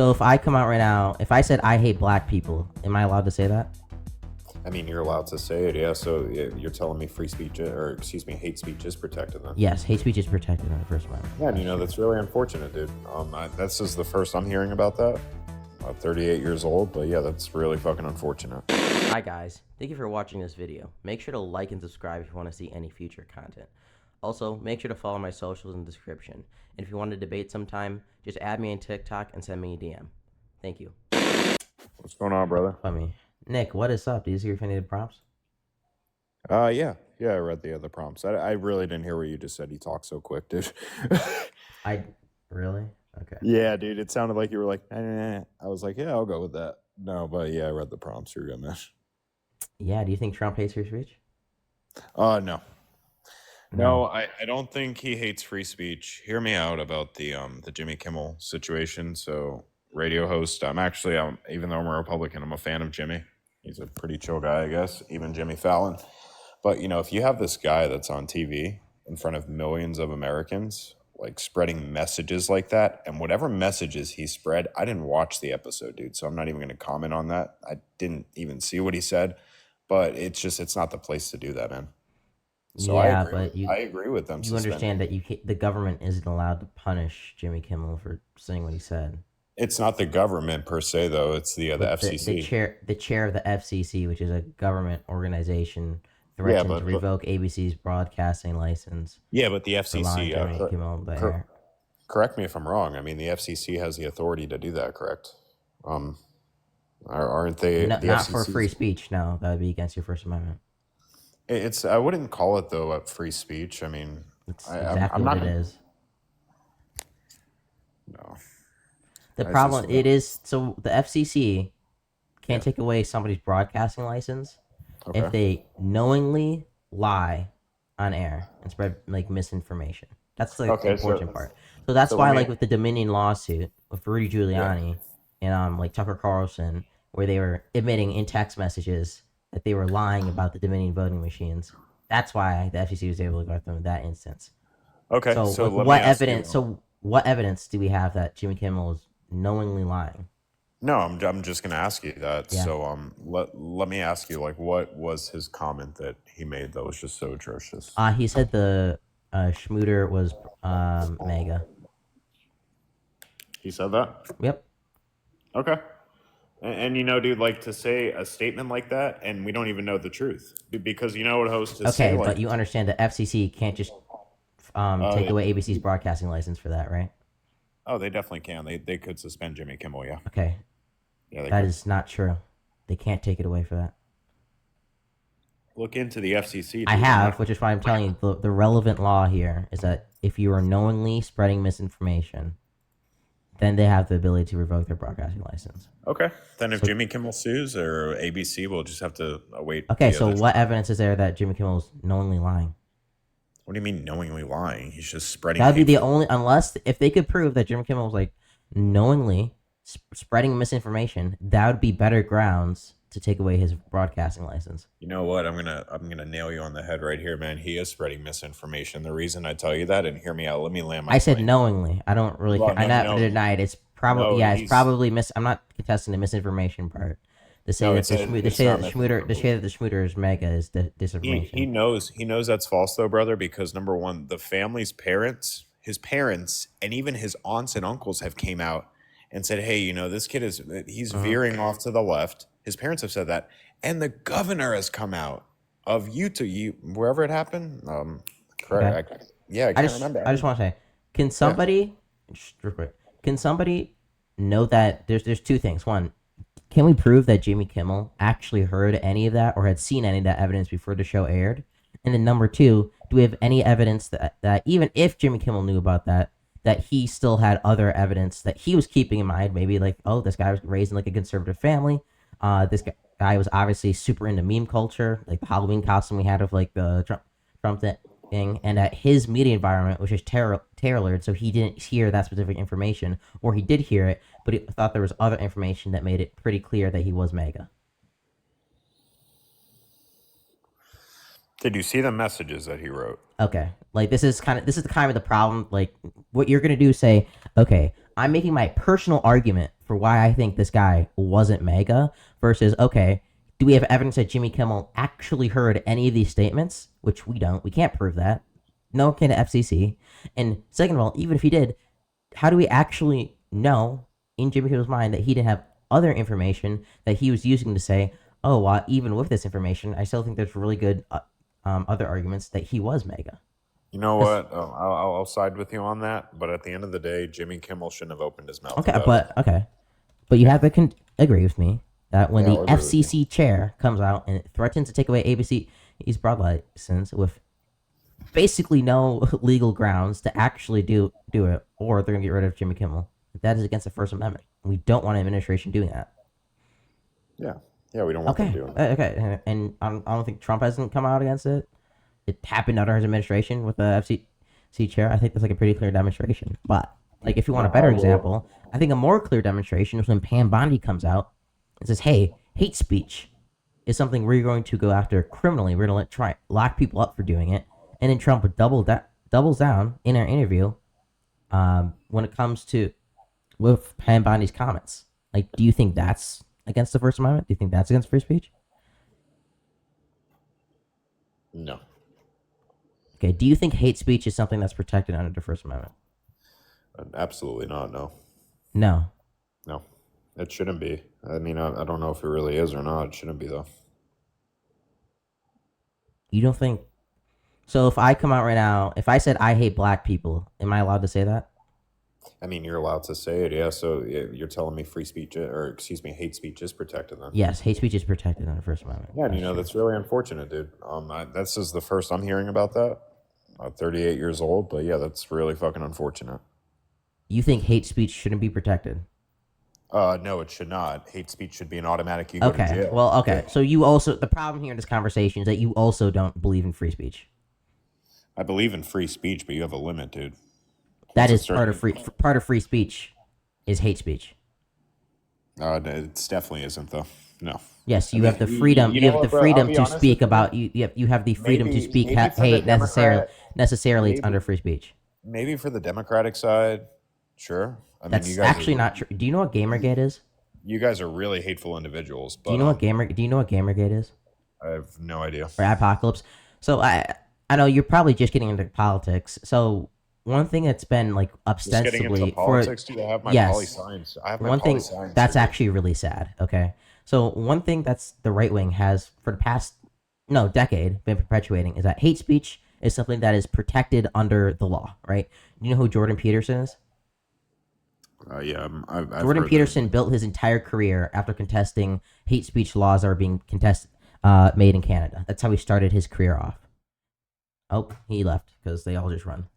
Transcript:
So if I come out right now, if I said I hate black people, am I allowed to say that? I mean, you're allowed to say it, yeah. So you're telling me free speech, or excuse me, hate speech is protected then? Yes, hate speech is protected in the First Amendment. Yeah, and that's really unfortunate, dude. This is the first I'm hearing about that. I'm 38 years old, but yeah, that's really fucking unfortunate. Hi guys, thank you for watching this video. Make sure to like and subscribe if you want to see any future content. Also, make sure to follow my socials in the description. And if you want to debate sometime, just add me on TikTok and send me a DM. Thank you. What's going on, brother? Nick, what is up? Do you see if any of the prompts? Yeah, I read the other prompts. I really didn't hear what you just said. You talk so quick, dude. Really? Okay. Yeah, dude, it sounded like you were like, I was like, yeah, I'll go with that. No, but yeah, I read the prompts. You're good, man. Yeah, do you think Trump hates free speech? No, I don't think he hates free speech. Hear me out about the Jimmy Kimmel situation. So, radio host, I'm even though I'm a Republican, I'm a fan of Jimmy. He's a pretty chill guy, I guess, even Jimmy Fallon. But, if you have this guy that's on TV in front of millions of Americans, like spreading messages like that, and whatever messages he spread, I didn't watch the episode, dude, so I'm not even going to comment on that. I didn't even see what he said, but it's not the place to do that, man. So yeah, I agree with them. You understand that the government isn't allowed to punish Jimmy Kimmel for saying what he said. It's not the government per se, though. It's the FCC. The chair of the FCC, which is a government organization, threatened to revoke ABC's broadcasting license. Yeah, but the FCC. Correct me if I'm wrong. I mean, the FCC has the authority to do that. Correct? Aren't they? Not for free speech. No, that would be against your First Amendment. I wouldn't call it though free speech. I mean, it's exactly what it is. No. The problem it is so the FCC can't take away somebody's broadcasting license if they knowingly lie on air and spread like misinformation. That's the important part. So that's why like with the Dominion lawsuit with Rudy Giuliani and like Tucker Carlson, where they were admitting in text messages that they were lying about the Dominion voting machines. That's why the FCC was able to go through in that instance. Okay. So what evidence? So what evidence do we have that Jimmy Kimmel is knowingly lying? No, I'm just gonna ask you that. Yeah. So let me ask you, like, what was his comment that he made that was just so atrocious? He said the Schmooter was MAGA. He said that? Yep. Okay. And dude, like to say a statement like that, and we don't even know the truth because what host is okay, but you understand the FCC can't just take away ABC's broadcasting license for that, right? Oh, they definitely can. They could suspend Jimmy Kimmel, yeah. Okay. Yeah, that is not true. They can't take it away for that. Look into the FCC. Dude. I have, which is why I'm telling you the relevant law here is that if you are knowingly spreading misinformation, then they have the ability to revoke their broadcasting license. Okay. Then if Jimmy Kimmel sues or ABC, we'll just have to await. Okay, so what evidence is there that Jimmy Kimmel is knowingly lying? What do you mean knowingly lying? He's just spreading. That would be the only, unless if they could prove that Jimmy Kimmel was like knowingly spreading misinformation, that would be better grounds to take away his broadcasting license. You know what? I'm gonna nail you on the head right here, man. He is spreading misinformation. The reason I tell you that, and hear me out. Let me land my. I said knowingly. I don't really. I'm not denied. It's probably it's probably I'm not contesting the misinformation part. To say that the Schmooter is MAGA is disinformation. He knows that's false though, brother. Because number one, the family's parents, his parents, and even his aunts and uncles have came out and said, "Hey, this kid he's veering off to the left." His parents have said that, and the governor has come out of Utah, wherever it happened. Correct. Okay. I can't remember. I just want to say, can somebody know that there's two things. One, can we prove that Jimmy Kimmel actually heard any of that or had seen any of that evidence before the show aired? And then number two, do we have any evidence that even if Jimmy Kimmel knew about that he still had other evidence that he was keeping in mind? Maybe like, oh, this guy was raised in like a conservative family. This guy was obviously super into meme culture, like the Halloween costume we had of like the Trump thing, and that his media environment was just tailored, so he didn't hear that specific information, or he did hear it, but he thought there was other information that made it pretty clear that he was MAGA. Did you see the messages that he wrote? Okay, like this is kind of the problem. Like what you're gonna do is say, okay, I'm making my personal argument for why I think this guy wasn't MAGA versus, okay, do we have evidence that Jimmy Kimmel actually heard any of these statements? Which we don't. We can't prove that. No can to FCC. And second of all, even if he did, how do we actually know in Jimmy Kimmel's mind that he didn't have other information that he was using to say, oh, well, even with this information, I still think there's really good other arguments that he was MAGA. You know what? I'll side with you on that. But at the end of the day, Jimmy Kimmel shouldn't have opened his mouth. Okay, about it. but you have to agree with me that when Yeah, the I'll agree with you. FCC chair comes out and threatens to take away ABC's broad license with basically no legal grounds to actually do it, or they're gonna get rid of Jimmy Kimmel, that is against the First Amendment. We don't want an administration doing that. Yeah, we don't want Okay, them doing it. okay, and I don't think Trump hasn't come out against it. It happened under his administration with the FCC chair. I think that's like a pretty clear demonstration. But like, if you want a better example, I think a more clear demonstration is when Pam Bondi comes out and says, "Hey, hate speech is something we're going to go after criminally. We're going to try lock people up for doing it." And then Trump doubles down in our interview when it comes to with Pam Bondi's comments. Like, do you think that's against the First Amendment? Do you think that's against free speech? No. Okay, do you think hate speech is something that's protected under the First Amendment? Absolutely not. No. No. No. It shouldn't be. I mean, I don't know if it really is or not. It shouldn't be, though. You don't think... So if I come out right now, if I said I hate black people, am I allowed to say that? I mean, you're allowed to say it, yeah. So you're telling me free speech, or excuse me, hate speech is protected then? Yes, hate speech is protected under the First Amendment. Yeah, and you know, that's really unfortunate, dude. This is the first I'm hearing about that. 38 years old, but yeah, that's really fucking unfortunate. You think hate speech shouldn't be protected? No, it should not. Hate speech should be an automatic. You go to Okay. jail. Well, okay. So you also, the problem here in this conversation is that you also don't believe in free speech. I believe in free speech, but you have a limit, dude. That It's is part of free speech is hate speech. It definitely isn't, though. No. Yes, you have the freedom. You have the freedom to speak about you have the freedom to speak hate necessarily. It's under free speech. Maybe for the Democratic side, sure. I mean, That's you guys actually are, not true. Do you know what Gamergate is? You guys are really hateful individuals. But Do you know what Gamergate is? I have no idea. Or Apocalypse? So I know you're probably just getting into politics. So one thing that's been like Just getting ostensibly into politics, dude. I have my yes. poli science. I have my one poli thing science. that's degree. actually really sad. Okay, so one thing that's the right wing has for the past decade been perpetuating is that hate speech is something that is protected under the law, right? You know who Jordan Peterson is? Yeah, I've Jordan heard Peterson built his entire career after contesting hate speech laws that are being made in Canada. That's how he started his career off. Oh, he left because they all just run.